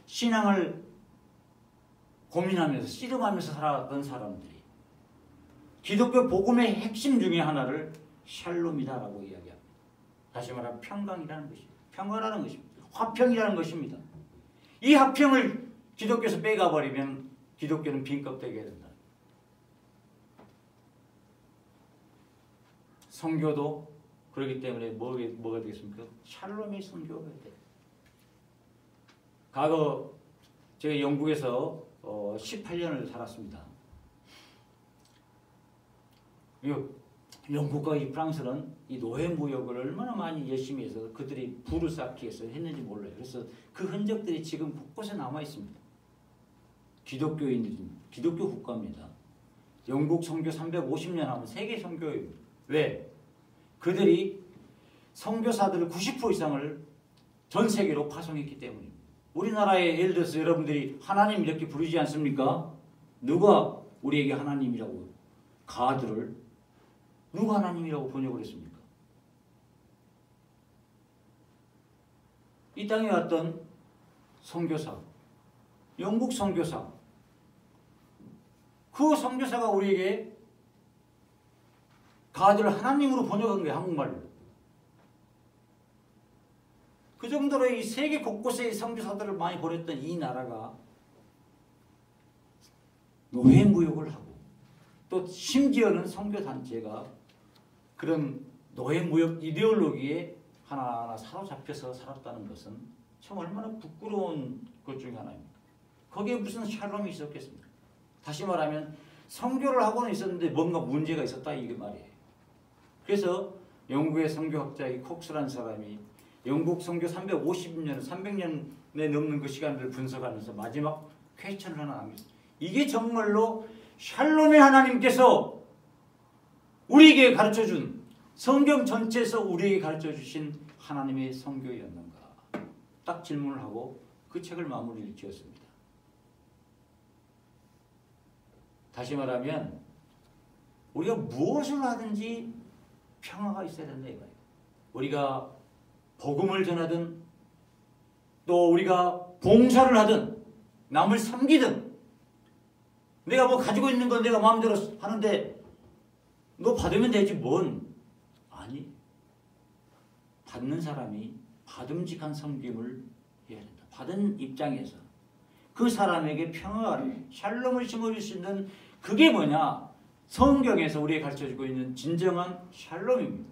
신앙을 고민하면서 씨름하면서 살아왔던 사람들이 기독교 복음의 핵심 중에 하나를 샬롬이다라고 이야기합니다. 다시 말하면 평강이라는 것입니다. 평화라는 것입니다. 화평이라는 것입니다. 이 화평을 기독교에서 빼가버리면 기독교는 빈껍데기가 된다. 선교도 그렇기 때문에 뭐가 되겠습니까? 샬롬의 선교가 돼요. 과거 제가 영국에서 18년을 살았습니다. 영국과 이 프랑스는 이 노예무역을 얼마나 많이 열심히 해서 그들이 부를 쌓기 위해서 했는지 몰라요. 그래서 그 흔적들이 지금 곳곳에 남아 있습니다. 기독교인들은 기독교 국가입니다. 영국 선교 350년 하면 세계 선교예요. 왜? 그들이 선교사들을 90% 이상을 전 세계로 파송했기 때문입니다. 우리나라에 예를 들어서 여러분들이 하나님 이렇게 부르지 않습니까? 누가 우리에게 하나님이라고 가드를 누가 하나님이라고 번역을 했습니까? 이 땅에 왔던 선교사, 영국 선교사, 그 선교사가 우리에게 가드를 하나님으로 번역한 거예요. 한국말로. 그 정도로 이 세계 곳곳에 선교사들을 많이 보냈던 이 나라가 노예무역을 하고 또 심지어는 선교단체가 그런 노예무역 이데올로기에 하나하나 사로잡혀서 살았다는 것은 참 얼마나 부끄러운 것 중에 하나입니다. 거기에 무슨 샬롬이 있었겠습니까? 다시 말하면 선교를 하고는 있었는데 뭔가 문제가 있었다 이게 말이에요. 그래서 영국의 선교학자 이 콕스라는 사람이 영국 선교 350년, 300년에 넘는 그 시간들을 분석하면서 마지막 퀘스천을 하나 남겼어요. 이게 정말로 샬롬의 하나님께서 우리에게 가르쳐준 성경 전체에서 우리에게 가르쳐주신 하나님의 성교였는가? 딱 질문을 하고 그 책을 마무리를 지었습니다. 다시 말하면 우리가 무엇을 하든지 평화가 있어야 된다 이거예요. 우리가 복음을 전하든 또 우리가 봉사를 하든 남을 섬기든 내가 뭐 가지고 있는 건 내가 마음대로 하는데 너 받으면 되지 뭔. 아니, 받는 사람이 받음직한 섬김을 해야 된다. 받은 입장에서 그 사람에게 평화를 샬롬을 심어줄 수 있는 그게 뭐냐? 성경에서 우리에게 가르쳐주고 있는 진정한 샬롬입니다.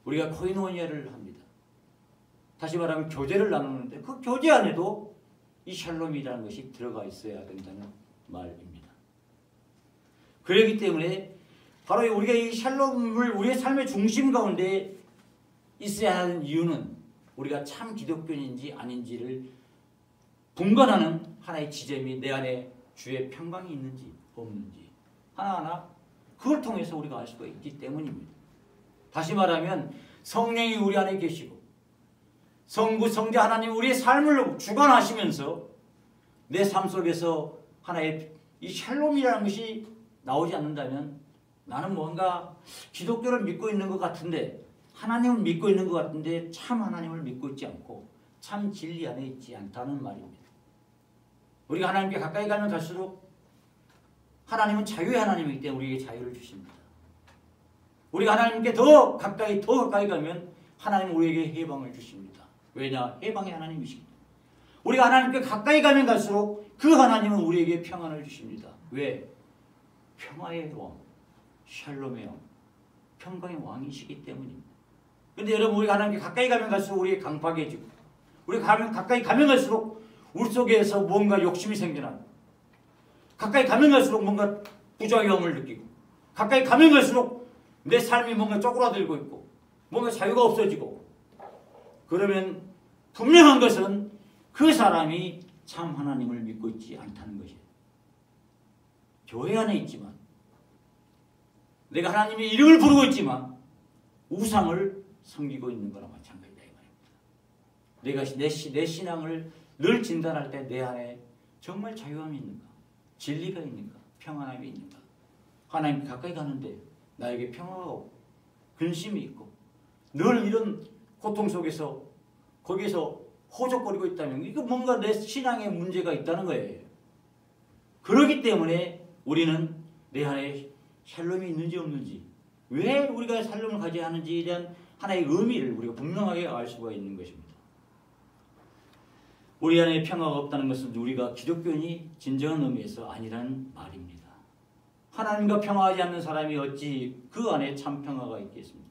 우리가 코이노니아를 합니다. 다시 말하면 교제를 나누는데 그 교제 안에도 이 샬롬이라는 것이 들어가 있어야 된다는 말입니다. 그렇기 때문에 바로 우리가 이 샬롬을 우리의 삶의 중심 가운데 있어야 하는 이유는 우리가 참 기독교인인지 아닌지를 분간하는 하나의 지점이 내 안에 주의 평강이 있는지 없는지 하나하나 그걸 통해서 우리가 알 수가 있기 때문입니다. 다시 말하면 성령이 우리 안에 계시고 성부 성자 하나님 우리의 삶을 주관하시면서 내 삶 속에서 하나의 이 샬롬이라는 것이 나오지 않는다면 나는 뭔가 기독교를 믿고 있는 것 같은데 하나님을 믿고 있는 것 같은데 참 하나님을 믿고 있지 않고 참 진리 안에 있지 않다는 말입니다. 우리가 하나님께 가까이 가면 갈수록 하나님은 자유의 하나님이기 때문에 우리에게 자유를 주십니다. 우리가 하나님께 더 가까이 가면 하나님은 우리에게 해방을 주십니다. 왜냐? 해방의 하나님이시기 때문에. 우리가 하나님께 가까이 가면 갈수록 그 하나님은 우리에게 평안을 주십니다. 왜? 평화의 왕, 샬롬의 왕, 평강의 왕이시기 때문입니다. 그런데 여러분 우리가 하나님께 가까이 가면 갈수록 우리에게 강팍해지고 우리가 가까이 가면 갈수록 우리 속에서 뭔가 욕심이 생겨나고 가까이 가면 갈수록 뭔가 부작용을 느끼고 가까이 가면 갈수록 내 삶이 뭔가 쪼그라들고 있고 뭔가 자유가 없어지고 그러면 분명한 것은 그 사람이 참 하나님을 믿고 있지 않다는 것이에요. 교회 안에 있지만 내가 하나님의 이름을 부르고 있지만 우상을 섬기고 있는 거랑 마찬가지다 이 말입니다. 내가 내 신앙을 늘 진단할 때 내 안에 정말 자유함이 있는가? 진리가 있는가? 평안함이 있는가? 하나님 가까이 가는데 나에게 평화가 없고 근심이 있고 늘 이런 고통 속에서 거기에서 호적거리고 있다면 이거 뭔가 내 신앙에 문제가 있다는 거예요. 그렇기 때문에 우리는 내 안에 샬롬이 있는지 없는지 왜 우리가 샬롬을 가져야 하는지에 대한 하나의 의미를 우리가 분명하게 알 수가 있는 것입니다. 우리 안에 평화가 없다는 것은 우리가 기독교인이 진정한 의미에서 아니라는 말입니다. 하나님과 평화하지 않는 사람이 어찌 그 안에 참 평화가 있겠습니까?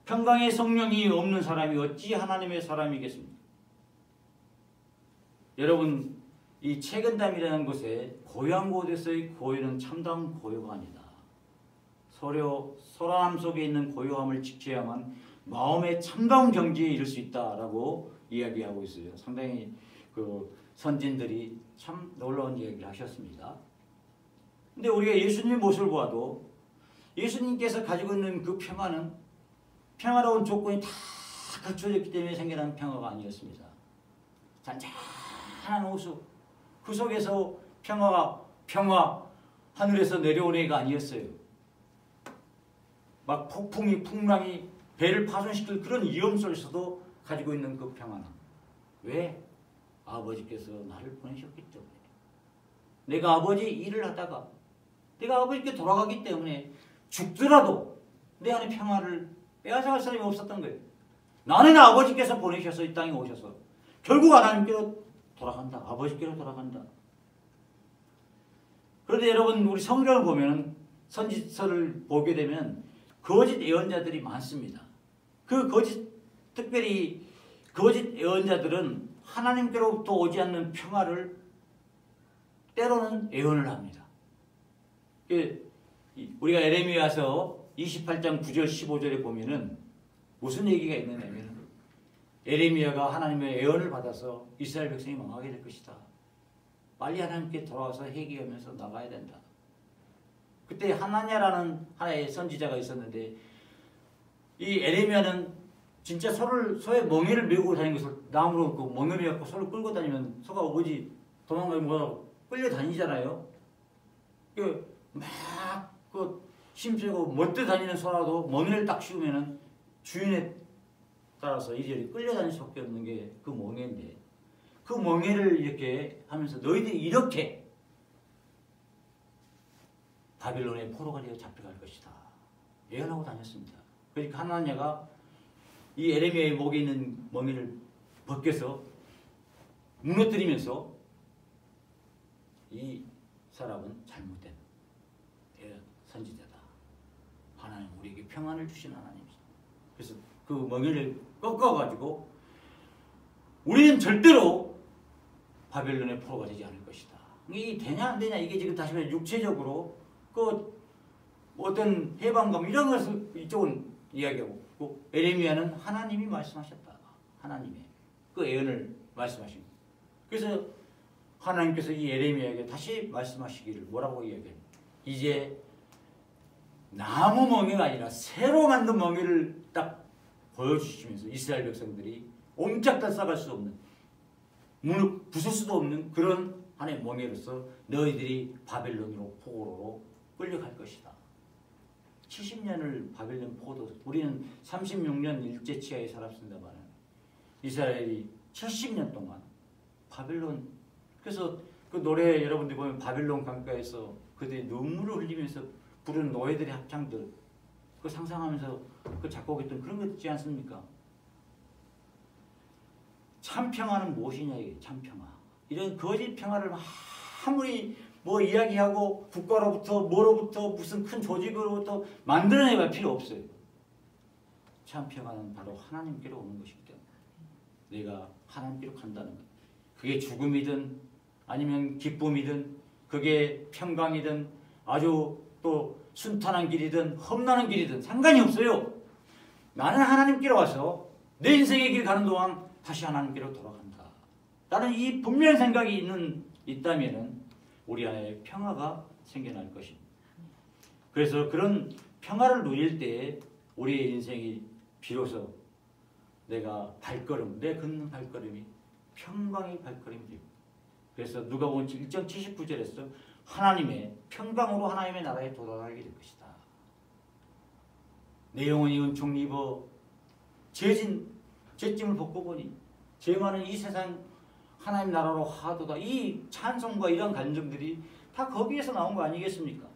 평강의 성령이 없는 사람이 어찌 하나님의 사람이겠습니까? 여러분 이 책은담이라는 곳에 고요한 곳에서의 고요는 참다운 고요가 아니다. 소란함 속에 있는 고요함을 지켜야만 마음의 참다운 경지에 이를 수 있다라고 이야기하고 있어요. 상당히 그 선진들이 참 놀라운 이야기를 하셨습니다. 근데 우리가 예수님의 모습을 보아도 예수님께서 가지고 있는 그 평화는 평화로운 조건이 다 갖춰졌기 때문에 생겨난 평화가 아니었습니다. 잔잔한 호수 그 속에서 평화 하늘에서 내려온 애가 아니었어요. 막 풍랑이 배를 파손시킬 그런 위험 속에서도 가지고 있는 그 평안함. 왜? 아버지께서 나를 보내셨기 때문에. 내가 아버지 일을 하다가 내가 아버지께 돌아가기 때문에 죽더라도 내 안에 평화를 빼앗아갈 사람이 없었던 거예요. 나는 아버지께서 보내셔서 이 땅에 오셔서 결국 하나님께로 돌아간다. 아버지께로 돌아간다. 그런데 여러분 우리 성경을 보면 선지서를 보게 되면 거짓 예언자들이 많습니다. 특별히 거짓 예언자들은 하나님께로부터 오지 않는 평화를 때로는 예언을 합니다. 우리가 에레미야서 28장 9절 15절에 보면은 무슨 얘기가 있느냐면 에레미야가 하나님의 예언을 받아서 이스라엘 백성이 망하게 될 것이다. 빨리 하나님께 돌아와서 회개하면서 나가야 된다. 그때 하나냐라는 하나의 선지자가 있었는데 이 에레미야는 진짜 소의 멍에를 메고 다니는 것을 나무로 그 멍에 메고 소를 끌고 다니면 소가 어디 도망가면 뭐라고 끌려 다니잖아요. 막그 힘세고 멋대 다니는 소라도 멍에를 딱 씌우면은 주인에 따라서 이리저리 끌려다닐 수밖에 없는 게 그 멍에인데 그 멍에를 이렇게 하면서 너희들이 이렇게 바빌론의 포로가 되어 잡혀갈 것이다. 예언하고 다녔습니다. 그러니까 하나냐가 이 에레미야의 목에 있는 멍에를 벗겨서 무너뜨리면서 이 사람은 잘못된 선지자다. 하나님 우리에게 평안을 주신 하나님이다. 그래서 그 멍에를 꺾어가지고 우리는 절대로 바벨론의 포로가 되지 않을 것이다. 이게 되냐 안 되냐 이게 지금 다시 말해 육체적으로 그 어떤 해방감 이런 것을 이쪽은 이야기하고 에레미야는 하나님이 말씀하셨다. 하나님의 그 예언을 말씀하신 거예요. 그래서 하나님께서 이 에레미야에게 다시 말씀하시기를 뭐라고 이야기해요? 이제 나무 멍에가 아니라 새로 만든 멍에를 딱 보여주시면서 이스라엘 백성들이 옴짝달 싸갈 수 없는 문을 부술 수도 없는 그런 하나의 멍에로서 너희들이 바벨론으로 포로로 끌려갈 것이다. 70년을 바벨론 포로 우리는 36년 일제치하에 살았습니다만 이스라엘이 70년 동안 바벨론 그래서 그 노래 여러분들이 보면 바벨론 강가에서 그들이 눈물을 흘리면서 부르는 노예들의 합창들 그 상상하면서 그 작곡했던 그런 거 있지 않습니까? 참 평화는 무엇이냐 이게 참 평화. 이런 거짓 평화를 아무리 뭐 이야기하고 국가로부터 뭐로부터 무슨 큰 조직으로부터 만들어내갈 필요 없어요. 참 평화는 바로 하나님께로 오는 것이기 때문에 내가 하나님께로 간다는 것. 그게 죽음이든 아니면 기쁨이든 그게 평강이든 아주 또 순탄한 길이든 험난한 길이든 상관이 없어요. 나는 하나님께로 와서 내 인생의 길 가는 동안 다시 하나님께로 돌아간다. 나는 이 분명한 생각이 있다면은 우리 안에 평화가 생겨날 것입니다. 그래서 그런 평화를 누릴 때 우리의 인생이 비로소 내가 내 걷는 발걸음이 평강의 발걸음이 됩니다. 그래서 누가복음 1장 79절에서 하나님의 평강으로 하나님의 나라에 도달하게 될 것이다. 내 영혼이 은총을 입어 죄짐을 벗고 보니 죄 많은 이 세상 하나님 나라로 하도다. 이 찬송과 이런 감정들이 다 거기에서 나온 거 아니겠습니까?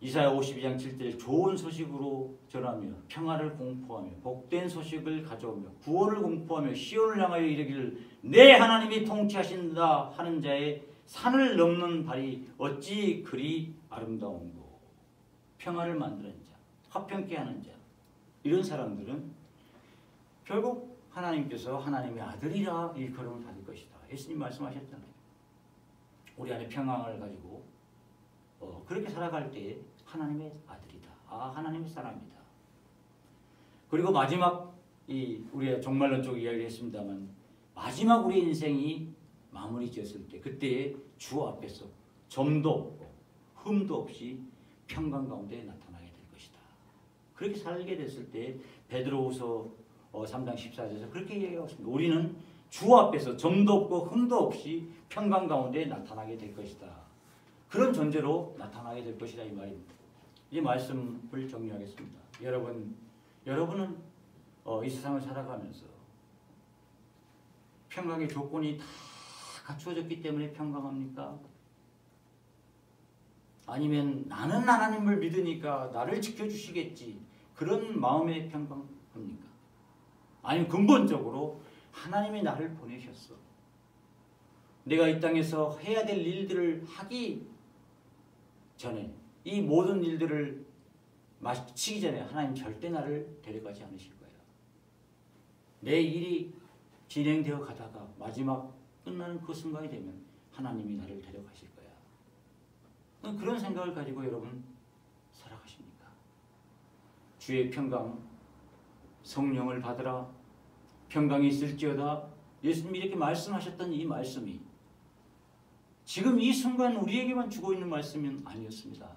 이사야 52장 7절에 좋은 소식으로 전하며 평화를 공포하며 복된 소식을 가져오며 구원을 공포하며 시온을 향하여 이르기를 내 하나님이 통치하신다 하는 자의 산을 넘는 발이 어찌 그리 아름다운고. 평화를 만드는 자, 화평케 하는 자, 이런 사람들은 결국 하나님께서 하나님의 아들이라 일컬음을 받을 것이다. 예수님 말씀하셨잖아요. 우리 안에 평강을 가지고 그렇게 살아갈 때 하나님의 아들이다. 하나님의 사람이다. 그리고 마지막 우리가 종말론 쪽 이야기를 했습니다만 마지막 우리 인생이 마무리 지었을 때 그때 주 앞에서 점도 없고 흠도 없이 평강 가운데 나타나게 될 것이다. 그렇게 살게 됐을 때 베드로후서 3장 14절에서 그렇게 얘기하고 있습니다. 우리는 주 앞에서 점도 없고 흠도 없이 평강 가운데 나타나게 될 것이다. 그런 존재로 나타나게 될 것이다 이 말입니다. 이 말씀을 정리하겠습니다. 여러분은 이 세상을 살아가면서 평강의 조건이 다 갖추어졌기 때문에 평강합니까? 아니면 나는 하나님을 믿으니까 나를 지켜주시겠지 그런 마음의 평강합니까? 아니면 근본적으로 하나님이 나를 보내셨어. 내가 이 땅에서 해야 될 일들을 하기 전에 이 모든 일들을 마치기 전에 하나님 절대 나를 데려가지 않으실 거야. 내 일이 진행되어 가다가 마지막 끝나는 그 순간이 되면 하나님이 나를 데려가실 거야. 그런 생각을 가지고 여러분 살아가십니까? 주의 평강, 성령을 받으라. 평강이 있을지어다. 예수님이 이렇게 말씀하셨던 이 말씀이 지금 이 순간 우리에게만 주고 있는 말씀은 아니었습니다.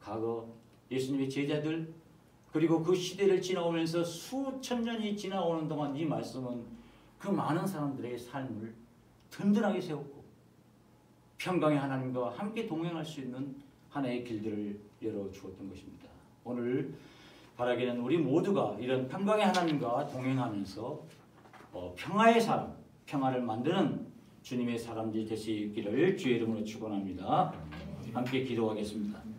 과거 예수님의 제자들 그리고 그 시대를 지나오면서 수천 년이 지나오는 동안 이 말씀은 그 많은 사람들의 삶을 든든하게 세웠고 평강의 하나님과 함께 동행할 수 있는 하나의 길들을 열어주었던 것입니다. 오늘 바라기는 우리 모두가 이런 평강의 하나님과 동행하면서 평화의 사람, 평화를 만드는 주님의 사람들이 되시기를 주의 이름으로 축원합니다. 함께 기도하겠습니다.